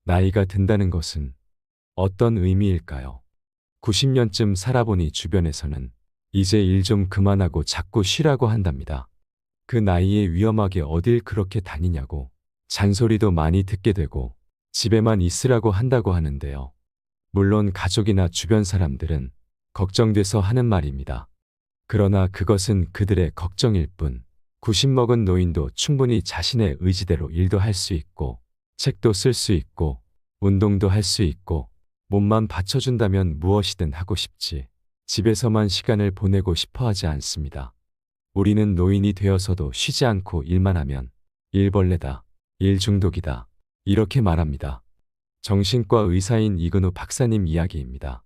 나이가 든다는 것은 어떤 의미일까요? 90년쯤 살아보니 주변에서는 이제 일 좀 그만하고 자꾸 쉬라고 한답니다. 그 나이에 위험하게 어딜 그렇게 다니냐고 잔소리도 많이 듣게 되고 집에만 있으라고 한다고 하는데요. 물론 가족이나 주변 사람들은 걱정돼서 하는 말입니다. 그러나 그것은 그들의 걱정일 뿐, 90 먹은 노인도 충분히 자신의 의지대로 일도 할 수 있고, 책도 쓸 수 있고, 운동도 할 수 있고, 몸만 받쳐준다면 무엇이든 하고 싶지, 집에서만 시간을 보내고 싶어 하지 않습니다. 우리는 노인이 되어서도 쉬지 않고 일만 하면 일벌레다, 일 중독이다, 이렇게 말합니다. 정신과 의사인 이근우 박사님 이야기입니다.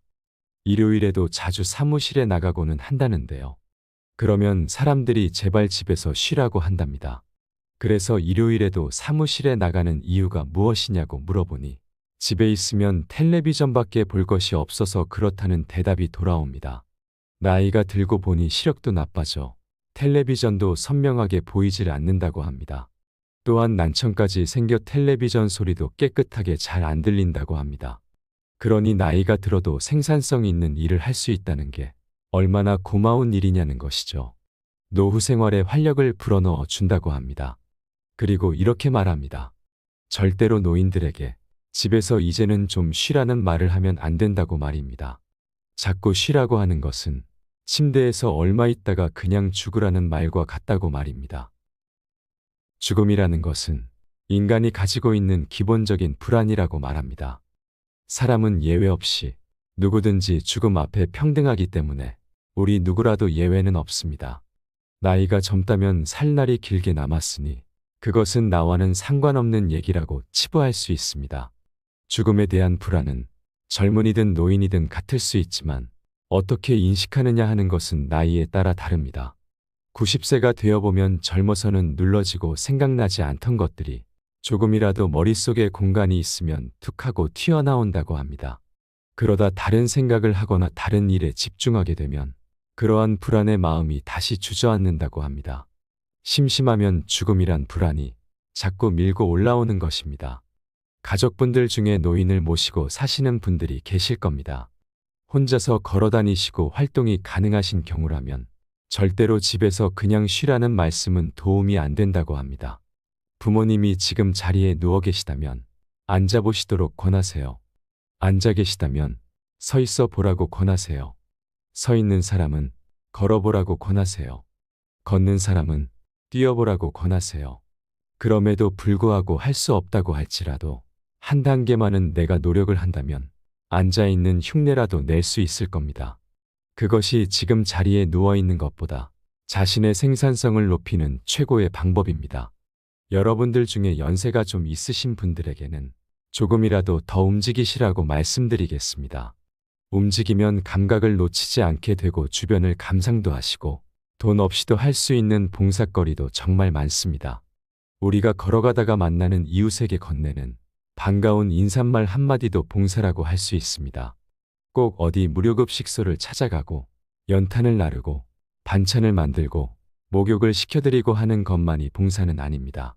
일요일에도 자주 사무실에 나가고는 한다는데요. 그러면 사람들이 제발 집에서 쉬라고 한답니다. 그래서 일요일에도 사무실에 나가는 이유가 무엇이냐고 물어보니 집에 있으면 텔레비전밖에 볼 것이 없어서 그렇다는 대답이 돌아옵니다. 나이가 들고 보니 시력도 나빠져 텔레비전도 선명하게 보이질 않는다고 합니다. 또한 난청까지 생겨 텔레비전 소리도 깨끗하게 잘 안 들린다고 합니다. 그러니 나이가 들어도 생산성 있는 일을 할 수 있다는 게 얼마나 고마운 일이냐는 것이죠. 노후 생활에 활력을 불어넣어 준다고 합니다. 그리고 이렇게 말합니다. 절대로 노인들에게 집에서 이제는 좀 쉬라는 말을 하면 안 된다고 말입니다. 자꾸 쉬라고 하는 것은 침대에서 얼마 있다가 그냥 죽으라는 말과 같다고 말입니다. 죽음이라는 것은 인간이 가지고 있는 기본적인 불안이라고 말합니다. 사람은 예외 없이 누구든지 죽음 앞에 평등하기 때문에 우리 누구라도 예외는 없습니다. 나이가 젊다면 살 날이 길게 남았으니 그것은 나와는 상관없는 얘기라고 치부할 수 있습니다. 죽음에 대한 불안은 젊은이든 노인이든 같을 수 있지만 어떻게 인식하느냐 하는 것은 나이에 따라 다릅니다. 90세가 되어보면 젊어서는 눌러지고 생각나지 않던 것들이 조금이라도 머릿속에 공간이 있으면 툭 하고 튀어나온다고 합니다. 그러다 다른 생각을 하거나 다른 일에 집중하게 되면 그러한 불안의 마음이 다시 주저앉는다고 합니다. 심심하면 죽음이란 불안이 자꾸 밀고 올라오는 것입니다. 가족분들 중에 노인을 모시고 사시는 분들이 계실 겁니다. 혼자서 걸어 다니시고 활동이 가능하신 경우라면 절대로 집에서 그냥 쉬라는 말씀은 도움이 안 된다고 합니다. 부모님이 지금 자리에 누워 계시다면 앉아보시도록 권하세요. 앉아 계시다면 서 있어 보라고 권하세요. 서 있는 사람은 걸어보라고 권하세요. 걷는 사람은 뛰어보라고 권하세요. 그럼에도 불구하고 할 수 없다고 할지라도 한 단계만은 내가 노력을 한다면 앉아있는 흉내라도 낼 수 있을 겁니다. 그것이 지금 자리에 누워있는 것보다 자신의 생산성을 높이는 최고의 방법입니다. 여러분들 중에 연세가 좀 있으신 분들에게는 조금이라도 더 움직이시라고 말씀드리겠습니다. 움직이면 감각을 놓치지 않게 되고 주변을 감상도 하시고 돈 없이도 할 수 있는 봉사거리도 정말 많습니다. 우리가 걸어가다가 만나는 이웃에게 건네는 반가운 인사말 한마디도 봉사라고 할 수 있습니다. 꼭 어디 무료급식소를 찾아가고 연탄을 나르고 반찬을 만들고 목욕을 시켜드리고 하는 것만이 봉사는 아닙니다.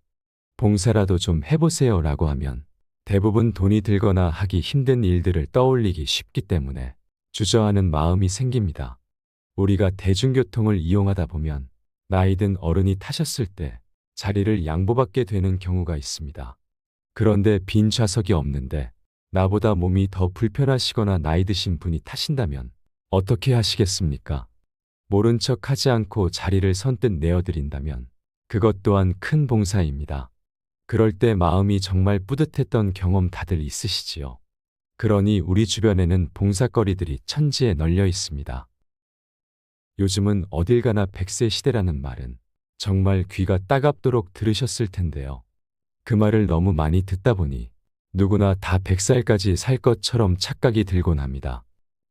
봉사라도 좀 해보세요 라고 하면 대부분 돈이 들거나 하기 힘든 일들을 떠올리기 쉽기 때문에 주저하는 마음이 생깁니다. 우리가 대중교통을 이용하다 보면 나이든 어른이 타셨을 때 자리를 양보받게 되는 경우가 있습니다. 그런데 빈 좌석이 없는데 나보다 몸이 더 불편하시거나 나이 드신 분이 타신다면 어떻게 하시겠습니까? 모른 척 하지 않고 자리를 선뜻 내어드린다면 그것 또한 큰 봉사입니다. 그럴 때 마음이 정말 뿌듯했던 경험 다들 있으시지요. 그러니 우리 주변에는 봉사거리들이 천지에 널려 있습니다. 요즘은 어딜 가나 100세 시대라는 말은 정말 귀가 따갑도록 들으셨을 텐데요. 그 말을 너무 많이 듣다 보니 누구나 다 100살까지 살 것처럼 착각이 들곤 합니다.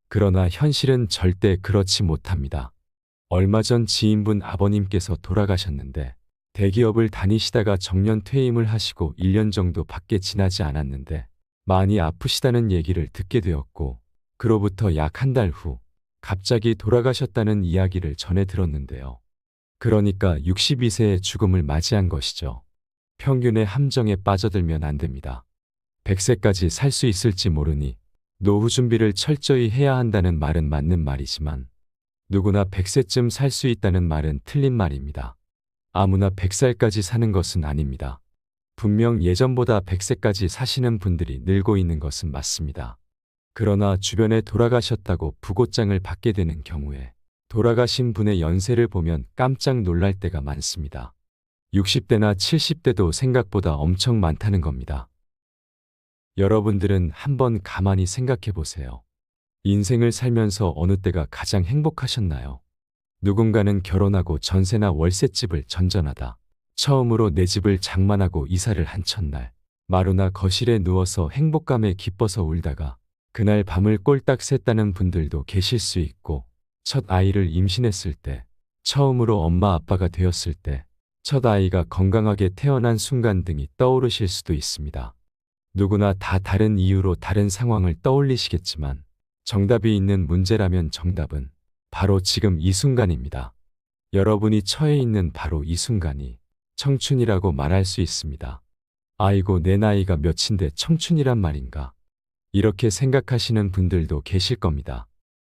그러나 현실은 절대 그렇지 못합니다. 얼마 전 지인분 아버님께서 돌아가셨는데 대기업을 다니시다가 정년 퇴임을 하시고 1년 정도 밖에 지나지 않았는데 많이 아프시다는 얘기를 듣게 되었고 그로부터 약 한 달 후 갑자기 돌아가셨다는 이야기를 전해 들었는데요. 그러니까 62세의 죽음을 맞이한 것이죠. 평균의 함정에 빠져들면 안 됩니다. 100세까지 살 수 있을지 모르니 노후 준비를 철저히 해야 한다는 말은 맞는 말이지만 누구나 100세쯤 살 수 있다는 말은 틀린 말입니다. 아무나 100살까지 사는 것은 아닙니다. 분명 예전보다 100세까지 사시는 분들이 늘고 있는 것은 맞습니다. 그러나 주변에 돌아가셨다고 부고장을 받게 되는 경우에 돌아가신 분의 연세를 보면 깜짝 놀랄 때가 많습니다. 60대나 70대도 생각보다 엄청 많다는 겁니다. 여러분들은 한번 가만히 생각해 보세요. 인생을 살면서 어느 때가 가장 행복하셨나요? 누군가는 결혼하고 전세나 월세집을 전전하다 처음으로 내 집을 장만하고 이사를 한 첫날 마루나 거실에 누워서 행복감에 기뻐서 울다가 그날 밤을 꼴딱 샜다는 분들도 계실 수 있고, 첫 아이를 임신했을 때, 처음으로 엄마 아빠가 되었을 때, 첫 아이가 건강하게 태어난 순간 등이 떠오르실 수도 있습니다. 누구나 다 다른 이유로 다른 상황을 떠올리시겠지만 정답이 있는 문제라면 정답은 바로 지금 이 순간입니다. 여러분이 처해 있는 바로 이 순간이 청춘이라고 말할 수 있습니다. 아이고, 내 나이가 몇인데 청춘이란 말인가? 이렇게 생각하시는 분들도 계실 겁니다.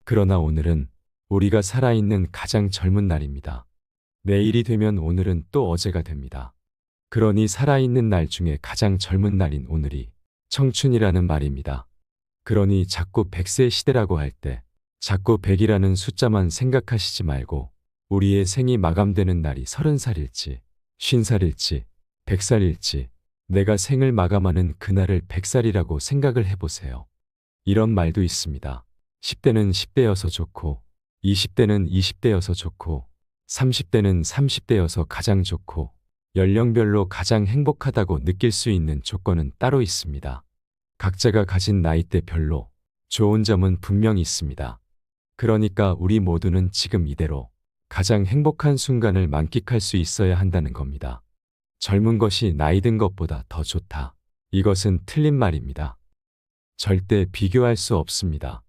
그러나 오늘은 우리가 살아있는 가장 젊은 날입니다. 내일이 되면 오늘은 또 어제가 됩니다. 그러니 살아있는 날 중에 가장 젊은 날인 오늘이 청춘이라는 말입니다. 그러니 자꾸 100세 시대라고 할 때 자꾸 100이라는 숫자만 생각하시지 말고 우리의 생이 마감되는 날이 30살일지 50살일지 100살일지 내가 생을 마감하는 그날을 100살이라고 생각을 해보세요. 이런 말도 있습니다. 10대는 10대여서 좋고 20대는 20대여서 좋고 30대는 30대여서 가장 좋고 연령별로 가장 행복하다고 느낄 수 있는 조건은 따로 있습니다. 각자가 가진 나이대별로 좋은 점은 분명히 있습니다. 그러니까 우리 모두는 지금 이대로 가장 행복한 순간을 만끽할 수 있어야 한다는 겁니다. 젊은 것이 나이 든 것보다 더 좋다. 이것은 틀린 말입니다. 절대 비교할 수 없습니다.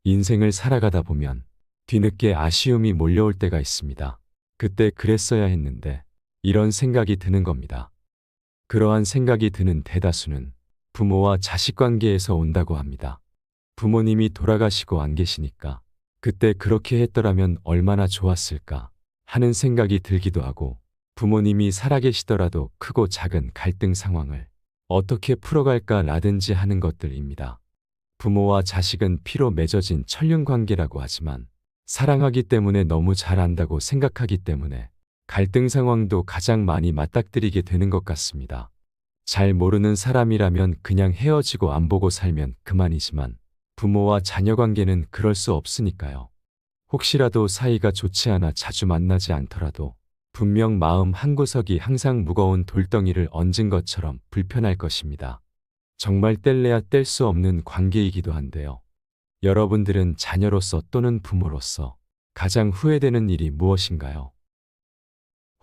인생을 살아가다 보면 뒤늦게 아쉬움이 몰려올 때가 있습니다. 그때 그랬어야 했는데 이런 생각이 드는 겁니다. 그러한 생각이 드는 대다수는 부모와 자식 관계에서 온다고 합니다. 부모님이 돌아가시고 안 계시니까 그때 그렇게 했더라면 얼마나 좋았을까 하는 생각이 들기도 하고, 부모님이 살아계시더라도 크고 작은 갈등 상황을 어떻게 풀어갈까라든지 하는 것들입니다. 부모와 자식은 피로 맺어진 천륜 관계라고 하지만 사랑하기 때문에 너무 잘 안다고 생각하기 때문에 갈등 상황도 가장 많이 맞닥뜨리게 되는 것 같습니다. 잘 모르는 사람이라면 그냥 헤어지고 안 보고 살면 그만이지만 부모와 자녀 관계는 그럴 수 없으니까요. 혹시라도 사이가 좋지 않아 자주 만나지 않더라도 분명 마음 한구석이 항상 무거운 돌덩이를 얹은 것처럼 불편할 것입니다. 정말 뗄래야 뗄 수 없는 관계이기도 한데요. 여러분들은 자녀로서 또는 부모로서 가장 후회되는 일이 무엇인가요?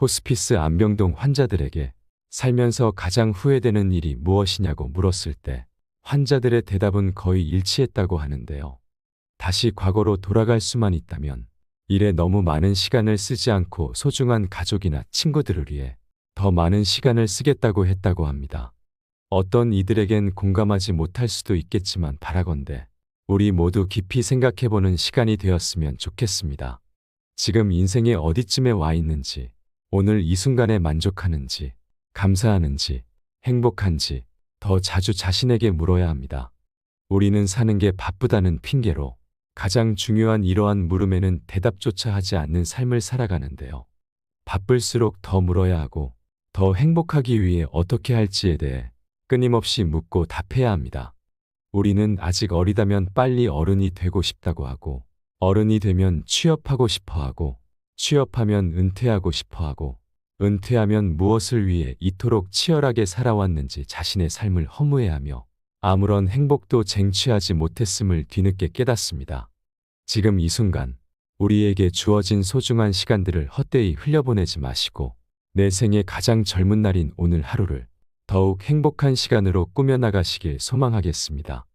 호스피스 안병동 환자들에게 살면서 가장 후회되는 일이 무엇이냐고 물었을 때 환자들의 대답은 거의 일치했다고 하는데요. 다시 과거로 돌아갈 수만 있다면 일에 너무 많은 시간을 쓰지 않고 소중한 가족이나 친구들을 위해 더 많은 시간을 쓰겠다고 했다고 합니다. 어떤 이들에겐 공감하지 못할 수도 있겠지만 바라건대 우리 모두 깊이 생각해보는 시간이 되었으면 좋겠습니다. 지금 인생의 어디쯤에 와 있는지, 오늘 이 순간에 만족하는지, 감사하는지, 행복한지 더 자주 자신에게 물어야 합니다. 우리는 사는 게 바쁘다는 핑계로 가장 중요한 이러한 물음에는 대답조차 하지 않는 삶을 살아가는데요. 바쁠수록 더 물어야 하고 더 행복하기 위해 어떻게 할지에 대해 끊임없이 묻고 답해야 합니다. 우리는 아직 어리다면 빨리 어른이 되고 싶다고 하고, 어른이 되면 취업하고 싶어 하고, 취업하면 은퇴하고 싶어 하고, 은퇴하면 무엇을 위해 이토록 치열하게 살아왔는지 자신의 삶을 허무해하며 아무런 행복도 쟁취하지 못했음을 뒤늦게 깨닫습니다. 지금 이 순간 우리에게 주어진 소중한 시간들을 헛되이 흘려보내지 마시고 내 생의 가장 젊은 날인 오늘 하루를 더욱 행복한 시간으로 꾸며나가시길 소망하겠습니다.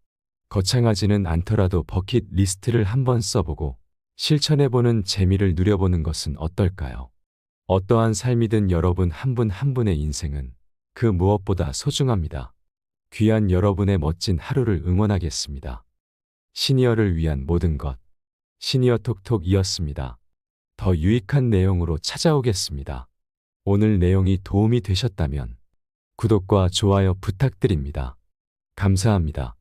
거창하지는 않더라도 버킷리스트를 한번 써보고 실천해보는 재미를 누려보는 것은 어떨까요? 어떠한 삶이든 여러분 한 분 한 분의 인생은 그 무엇보다 소중합니다. 귀한 여러분의 멋진 하루를 응원하겠습니다. 시니어를 위한 모든 것. 시니어 톡톡이었습니다. 더 유익한 내용으로 찾아오겠습니다. 오늘 내용이 도움이 되셨다면 구독과 좋아요 부탁드립니다. 감사합니다.